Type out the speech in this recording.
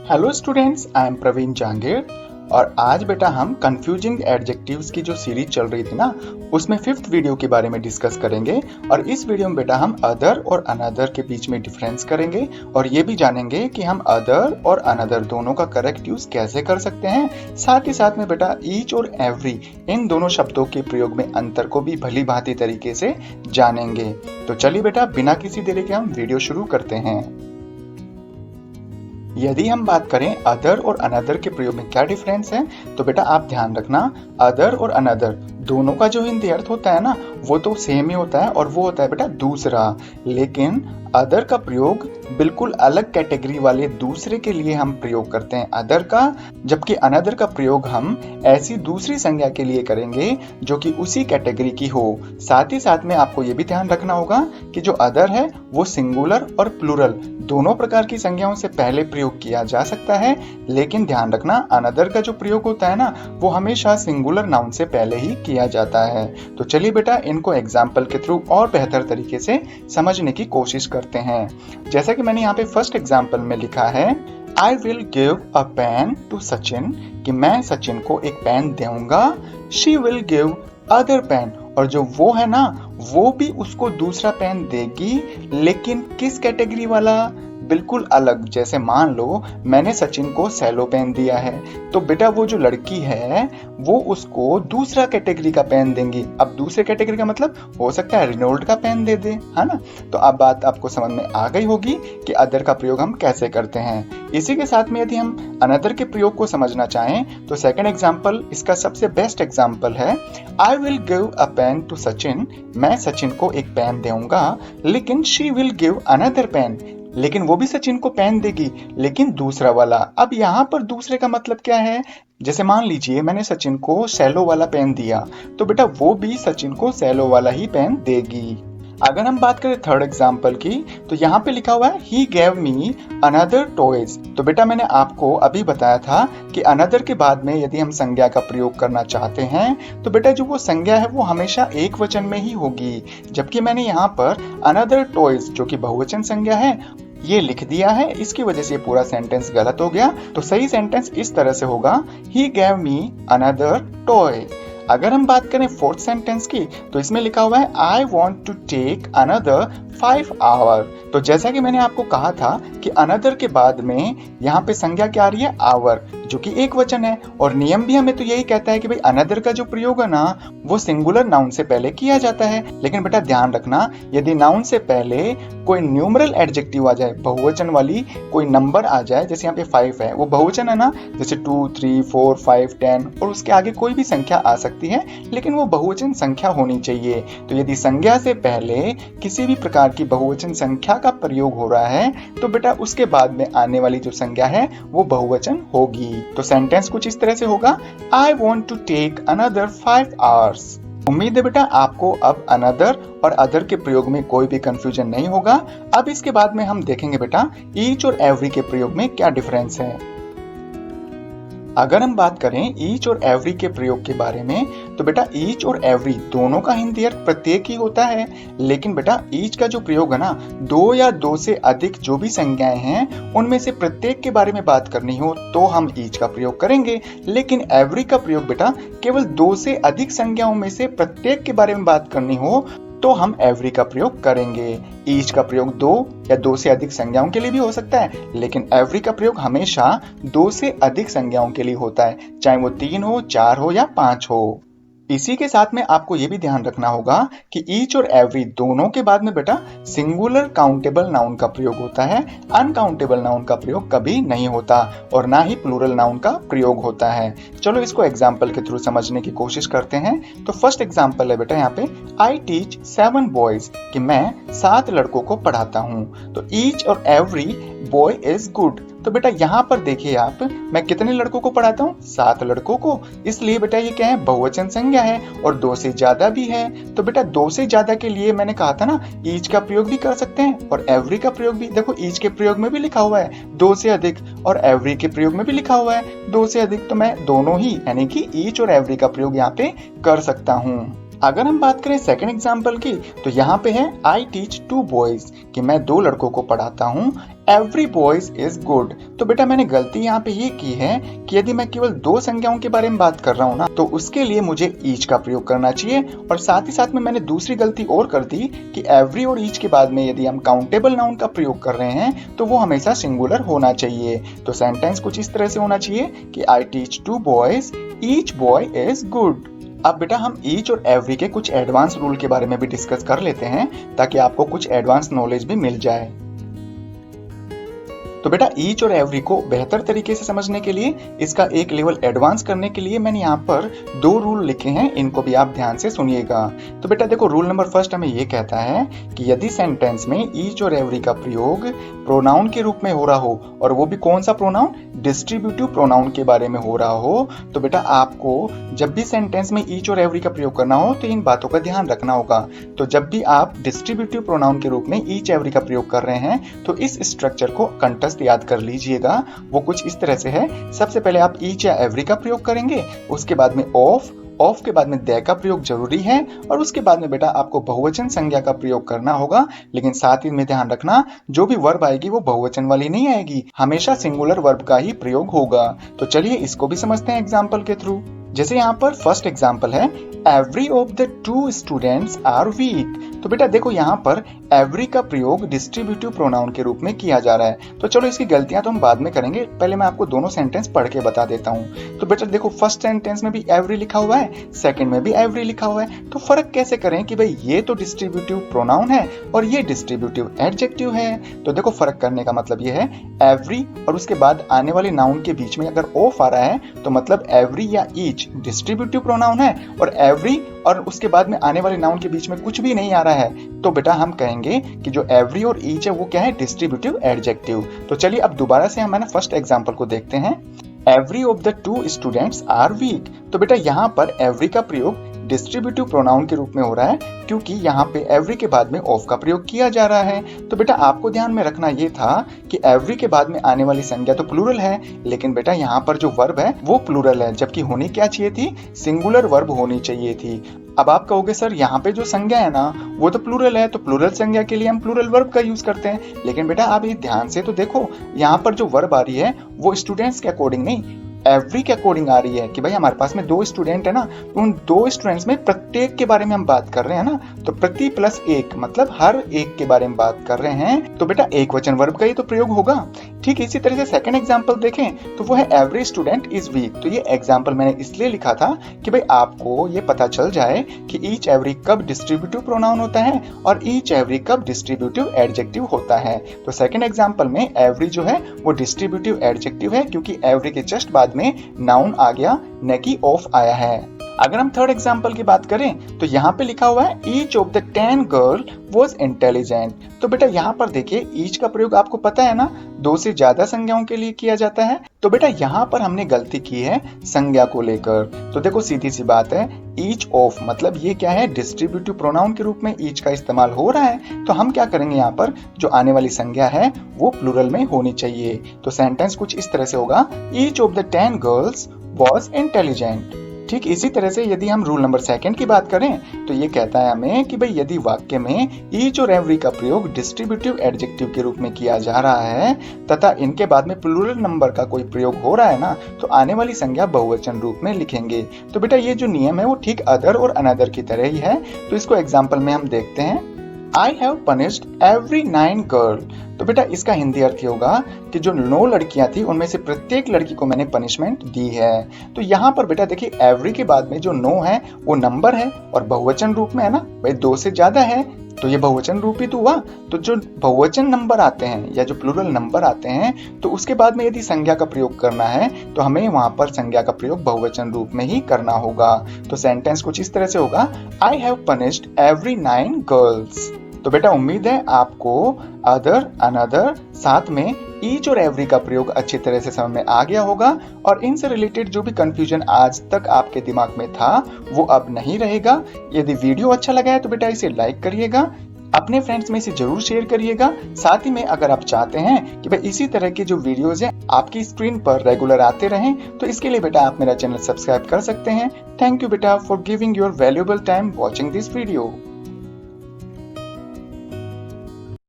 Hello students, I am Praveen Jangir और आज बेटा हम कंफ्यूजिंग एडजेक्टिव्स की जो सीरीज चल रही थी ना, उसमें 5th वीडियो के बारे में डिस्कस करेंगे। और इस वीडियो में बेटा हम अदर और अनदर के बीच में डिफरेंस करेंगे और ये भी जानेंगे कि हम अदर और अनदर दोनों का करेक्ट यूज कैसे कर सकते हैं। साथ ही साथ में बेटा ईच और एवरी इन दोनों शब्दों के प्रयोग में अंतर को भी भली भांति तरीके से जानेंगे। तो चलिए बेटा बिना किसी देरी के हम वीडियो शुरू करते हैं। यदि हम बात करें अदर और अनदर के प्रयोग में क्या डिफरेंस है, तो बेटा आप ध्यान रखना, अदर और अनदर दोनों का जो हिंदी अर्थ होता है ना, वो तो सेम ही होता है और वो होता है बेटा दूसरा। लेकिन अदर का प्रयोग बिल्कुल अलग कैटेगरी वाले दूसरे के लिए हम प्रयोग करते हैं अदर का, जबकि अनदर का प्रयोग हम ऐसी दूसरी संज्ञा के लिए करेंगे जो कि उसी कैटेगरी की हो। साथ ही साथ में आपको ये भी ध्यान रखना होगा कि जो अदर है वो सिंगुलर और प्लूरल दोनों प्रकार की संज्ञाओं से पहले प्रयोग किया जा सकता है, लेकिन ध्यान रखना अनदर का जो प्रयोग होता है ना, वो हमेशा सिंगुलर नाउन से पहले ही किया जाता है। तो चलिए बेटा इनको एग्जाम्पल के थ्रू और बेहतर तरीके से समझने की कोशिश करते हैं। जैसा कि मैंने यहाँ पे फर्स्ट एग्जाम्पल में लिखा है, I will give a pen to Sachin, कि मैं सचिन को एक पेन दूंगा। She will give other pen, और जो वो है ना वो भी उसको दूसरा पेन देगी, लेकिन किस कैटेगरी वाला? बिल्कुल अलग। जैसे मान लो मैंने सचिन को सेलो पेन दिया है, तो बेटा वो जो लड़की है वो उसको दूसरा कैटेगरी का पेन देंगी। अब दूसरे कैटेगरी का मतलब हो सकता है रिनोल्ड का पेन दे दे, है ना। तो अब बात आपको समझ में आ गई होगी कि अदर का प्रयोग हम कैसे करते हैं। इसी के साथ में यदि हम अनदर के प्रयोग को समझना चाहें तो सेकंड एग्जाम्पल इसका सबसे बेस्ट एग्जाम्पल है, I will give a pen to Sachin, मैं सचिन को एक पेन दूंगा, लेकिन she will give another pen, लेकिन वो भी सचिन को पेन देगी, लेकिन दूसरा वाला। अब यहाँ पर दूसरे का मतलब क्या है? जैसे मान लीजिए मैंने सचिन को सेलो वाला पेन दिया, तो बेटा वो भी सचिन को सेलो वाला ही पेन देगी। अगर हम बात करें थर्ड एग्जाम्पल की, तो यहाँ पे लिखा हुआ है he gave me another toys. तो बेटा मैंने आपको अभी बताया था कि अनदर के बाद में यदि हम संज्ञा का प्रयोग करना चाहते हैं तो बेटा जो वो संज्ञा है वो हमेशा एक वचन में ही होगी, जबकि मैंने यहाँ पर अनदर टॉयज जो कि बहुवचन संज्ञा है ये लिख दिया है। इसकी वजह से पूरा सेंटेंस गलत हो गया। तो सही सेंटेंस इस तरह से होगा, he gave me another toy. अगर हम बात करें फोर्थ सेंटेंस की, तो इसमें लिखा हुआ है I want to take another 5 hour. तो जैसा कि मैंने आपको कहा था कि अनदर के बाद में यहाँ पे संज्ञा क्या आ रही है? आवर, जो कि एक वचन है। और नियम भी हमें तो यही कहता है कि भाई अनदर का जो प्रयोग है ना वो सिंगुलर नाउन से पहले किया जाता है। लेकिन बेटा ध्यान रखना, यदि नाउन से पहले कोई न्यूमरल एडजेक्टिव आ जाए, बहुवचन वाली कोई नंबर आ जाए, जैसे यहाँ पे 5 है, वो बहुवचन है ना, जैसे 2, 3, 4, 5, 10 और उसके आगे कोई भी संख्या आ सकती है, लेकिन वो बहुवचन संख्या होनी चाहिए। तो यदि संज्ञा से पहले किसी भी प्रकार की बहुवचन संख्या का प्रयोग हो रहा है तो बेटा उसके बाद में आने वाली जो संज्ञा है वो बहुवचन होगी। तो सेंटेंस कुछ इस तरह से होगा, I want to take another 5 hours. उम्मीद है बेटा आपको अब अनदर और अदर के प्रयोग में कोई भी कंफ्यूजन नहीं होगा। अब इसके बाद में हम देखेंगे बेटा ईच और एवरी के प्रयोग में क्या डिफरेंस है। अगर हम बात करें ईच और एवरी के प्रयोग के बारे में, तो बेटा ईच और एवरी दोनों का हिंदी अर्थ प्रत्येक ही होता है। लेकिन बेटा ईच का जो प्रयोग है ना, 2 या 2 से अधिक जो भी संज्ञाएं हैं उनमें से प्रत्येक के बारे में बात करनी हो तो हम ईच का प्रयोग करेंगे। लेकिन एवरी का प्रयोग बेटा केवल 2 से अधिक संज्ञाओं में से प्रत्येक के बारे में बात करनी हो तो हम एवरी का प्रयोग करेंगे। ईच का प्रयोग 2 या 2 से अधिक संज्ञाओं के लिए भी हो सकता है, लेकिन एवरी का प्रयोग हमेशा 2 से अधिक संज्ञाओं के लिए होता है, चाहे वो 3 हो, 4 हो या 5 हो। इसी के साथ में आपको ये भी ध्यान रखना होगा कि ईच और एवरी दोनों के बाद में बेटा सिंगुलर काउंटेबल नाउन का प्रयोग होता है, अनकाउंटेबल नाउन का प्रयोग कभी नहीं होता, और ना ही प्लूरल नाउन का प्रयोग होता है। चलो इसको एग्जाम्पल के थ्रू समझने की कोशिश करते हैं। तो फर्स्ट एग्जाम्पल है बेटा यहाँ पे, आई टीच 7 बॉयज, कि मैं 7 लड़कों को पढ़ाता हूँ। तो ईच और एवरी बॉय इज गुड। तो बेटा यहाँ पर देखिए आप, मैं कितने लड़कों को पढ़ाता हूँ? 7 लड़कों को। इसलिए बेटा ये क्या है? बहुवचन संज्ञा है और 2 से ज्यादा भी है। तो बेटा 2 से ज्यादा के लिए मैंने कहा था ना ईच का प्रयोग भी कर सकते हैं और एवरी का प्रयोग भी। देखो ईच के प्रयोग में भी लिखा हुआ है 2 से अधिक और एवरी के प्रयोग में भी लिखा हुआ है 2 से अधिक। तो मैं दोनों ही यानी कि ईच और एवरी का प्रयोग यहाँ पे कर सकता हूँ। अगर हम बात करें सेकंड एग्जाम्पल की, तो यहाँ पे है आई टीच 2 बॉयज, कि मैं 2 लड़कों को पढ़ाता हूँ। Every boys is good. तो बेटा मैंने गलती यहाँ पे ये की है कि यदि मैं केवल 2 संज्ञाओं के बारे में बात कर रहा हूँ ना, तो उसके लिए मुझे ईच का प्रयोग करना चाहिए। और साथ ही साथ में मैंने दूसरी गलती और कर दी कि एवरी और ईच के बाद में यदि हम काउंटेबल नाउन का प्रयोग कर रहे हैं तो वो हमेशा सिंगुलर होना चाहिए। तो सेंटेंस कुछ इस तरह से होना चाहिए कि I teach 2 boys, each boy is good. अब बेटा हम ईच और एवरी के कुछ एडवांस रूल के बारे में भी डिस्कस कर लेते हैं, ताकि आपको कुछ एडवांस नॉलेज भी मिल जाए। तो बेटा ईच और एवरी को बेहतर तरीके से समझने के लिए, इसका एक लेवल एडवांस करने के लिए मैंने यहाँ पर 2 रूल लिखे हैं, इनको भी आप ध्यान से सुनिएगा। तो बेटा देखो, रूल नंबर फर्स्ट हमें ये कहता है कि यदि सेंटेंस में ईच और एवरी का प्रयोग प्रोनाउन के रूप में हो रहा हो, और वो भी कौन सा प्रोनाउन, डिस्ट्रीब्यूटिव प्रोनाउन के बारे में हो रहा हो, तो बेटा आपको जब भी सेंटेंस में ईच और एवरी का प्रयोग करना हो तो इन बातों का ध्यान रखना होगा। तो जब भी आप डिस्ट्रीब्यूटिव प्रोनाउन के रूप में ईच एवरी का प्रयोग कर रहे हैं, तो इस स्ट्रक्चर को कंठस्थ याद कर लीजिएगा। वो कुछ इस तरह से है, सबसे पहले आप ईच या एवरी का प्रयोग करेंगे, उसके बाद में ऑफ के बाद में दे का प्रयोग जरूरी है, और उसके बाद में बेटा आपको बहुवचन संज्ञा का प्रयोग करना होगा। लेकिन साथ ही में ध्यान रखना, जो भी वर्ब आएगी वो बहुवचन वाली नहीं आएगी, हमेशा सिंगुलर वर्ब का ही प्रयोग होगा। तो चलिए इसको भी समझते हैं एग्जाम्पल के थ्रू। जैसे यहाँ पर फर्स्ट एग्जाम्पल है, every of the 2 students are weak. तो बेटा देखो यहाँ पर एवरी का प्रयोग डिस्ट्रीब्यूटिव प्रोनाउन के रूप में किया जा रहा है। तो चलो इसकी गलतियां तो हम बाद में करेंगे, पहले मैं आपको दोनों सेंटेंस पढ़ के बता देता हूँ। तो बेटा देखो, फर्स्ट सेंटेंस में भी एवरी लिखा हुआ है, सेकंड में भी एवरी लिखा हुआ है। तो फर्क कैसे करें कि भाई ये तो डिस्ट्रीब्यूटिव प्रोनाउन है और ये डिस्ट्रीब्यूटिव एडजेक्टिव है। तो देखो फर्क करने का मतलब ये है, एवरी और उसके बाद आने वाले नाउन के बीच में अगर ऑफ आ रहा है तो मतलब एवरी या ईच डिस्ट्रीब्यूटिव प्रोनाउन है, और एवरी और उसके बाद में आने वाले नाउन के बीच में कुछ भी नहीं आ रहा है, तो बेटा हम कहेंगे कि जो एवरी और ईच है वो क्या है, डिस्ट्रीब्यूटिव एडजेक्टिव। तो चलिए अब दोबारा से हम फर्स्ट एग्जांपल को देखते हैं। Every of the 2 students are weak. तो बेटा यहाँ पर एवरी का प्रयोग डिस्ट्रीब्यूटिव प्रोनाउन के रूप में हो रहा है, क्योंकि यहाँ पे एवरी के बाद में ऑफ का प्रयोग किया जा रहा है। तो बेटा आपको ध्यान में रखना ये था कि एवरी के बाद में आने वाली संज्ञा तो प्लूरल है, लेकिन बेटा यहाँ पर जो वर्ब है वो प्लूरल है, जबकि होनी क्या चाहिए थी, सिंगुलर वर्ब होनी चाहिए थी। अब आप कहोगे सर यहाँ पे जो संज्ञा है ना वो तो प्लूरल है, तो प्लूरल संज्ञा के लिए हम प्लूरल वर्ब का यूज करते हैं। लेकिन बेटा आप ये ध्यान से तो देखो, यहाँ पर जो वर्ब आ रही है वो स्टूडेंट्स के अकॉर्डिंग नहीं, एवरी के अकॉर्डिंग आ रही है। कि भाई हमारे पास में 2 स्टूडेंट है ना, तो उन 2 स्टूडेंट्स में प्रत्येक के बारे में हम बात कर रहे हैं ना, तो प्रति प्लस एक मतलब हर एक के बारे में बात कर रहे हैं, तो बेटा एक वचन वर्ब का ही तो प्रयोग होगा। ठीक इसी तरह से सेकंड एग्जांपल देखें तो वो है एवरी स्टूडेंट इज वीक। तो ये एग्जांपल मैंने इसलिए लिखा था कि भाई आपको ये पता चल जाए कि ईच एवरी कब डिस्ट्रीब्यूटिव प्रोनाउन होता है और ईच एवरी कब डिस्ट्रीब्यूटिव एडजेक्टिव होता है। तो सेकंड एग्जांपल में एवरी जो है वो डिस्ट्रीब्यूटिव एडजेक्टिव है, क्योंकि एवरी के जस्ट बाद में नाउन आ गया, न कि ऑफ आया है। अगर हम थर्ड एग्जाम्पल की बात करें तो यहाँ पे लिखा हुआ है each of the 10 girl was intelligent. तो बेटा यहाँ पर देखिए ईच का प्रयोग आपको पता है ना, 2 से ज्यादा संज्ञाओं के लिए किया जाता है। तो बेटा यहाँ पर हमने गलती की है संज्ञा को लेकर। तो देखो सीधी सी बात है, ईच ऑफ मतलब ये क्या है, डिस्ट्रीब्यूटिव प्रोनाउन के रूप में ईच का इस्तेमाल हो रहा है। तो हम क्या करेंगे, यहाँ पर जो आने वाली संज्ञा है वो प्लूरल में होनी चाहिए। तो सेंटेंस कुछ इस तरह से होगा, each of the 10 girls was intelligent. ठीक इसी तरह से यदि हम रूल नंबर सेकंड की बात करें तो ये कहता है हमें कि भाई यदि वाक्य में ईच और एवरी का प्रयोग डिस्ट्रीब्यूटिव एडजेक्टिव के रूप में किया जा रहा है तथा इनके बाद में प्लूरल नंबर का कोई प्रयोग हो रहा है ना, तो आने वाली संज्ञा बहुवचन रूप में लिखेंगे। तो बेटा ये जो नियम है वो ठीक अदर और अनदर की तरह ही है। तो इसको एग्जाम्पल में हम देखते हैं। I have punished every 9 girl। तो बेटा इसका हिंदी अर्थ होगा कि जो 9 लड़कियां थी उनमें से प्रत्येक लड़की को मैंने पनिशमेंट दी है। तो यहाँ पर बेटा देखिए एवरी के बाद में जो 9 है वो नंबर है और बहुवचन रूप में है ना, भाई 2 से ज्यादा है तो ये बहुवचन रूप ही तो हुआ। तो जो बहुवचन नंबर आते हैं या जो प्लूरल नंबर आते हैं तो उसके बाद में यदि संज्ञा का प्रयोग करना है तो हमें वहां पर संज्ञा का प्रयोग बहुवचन रूप में ही करना होगा। तो सेंटेंस कुछ इस तरह से होगा, I have punished every 9 girls। तो बेटा उम्मीद है आपको अदर अनदर साथ में ईच और एवरी का प्रयोग अच्छी तरह से समझ में आ गया होगा और इनसे रिलेटेड जो भी कंफ्यूजन आज तक आपके दिमाग में था वो अब नहीं रहेगा। यदि वीडियो अच्छा लगा है तो बेटा इसे लाइक करिएगा, अपने फ्रेंड्स में इसे जरूर शेयर करिएगा। साथ ही में अगर आप चाहते हैं कि भाई इसी तरह के जो वीडियोस हैं आपकी स्क्रीन पर रेगुलर आते रहें, तो इसके लिए बेटा आप मेरा चैनल सब्सक्राइब कर सकते हैं। थैंक यू बेटा for giving your valuable time watching this video.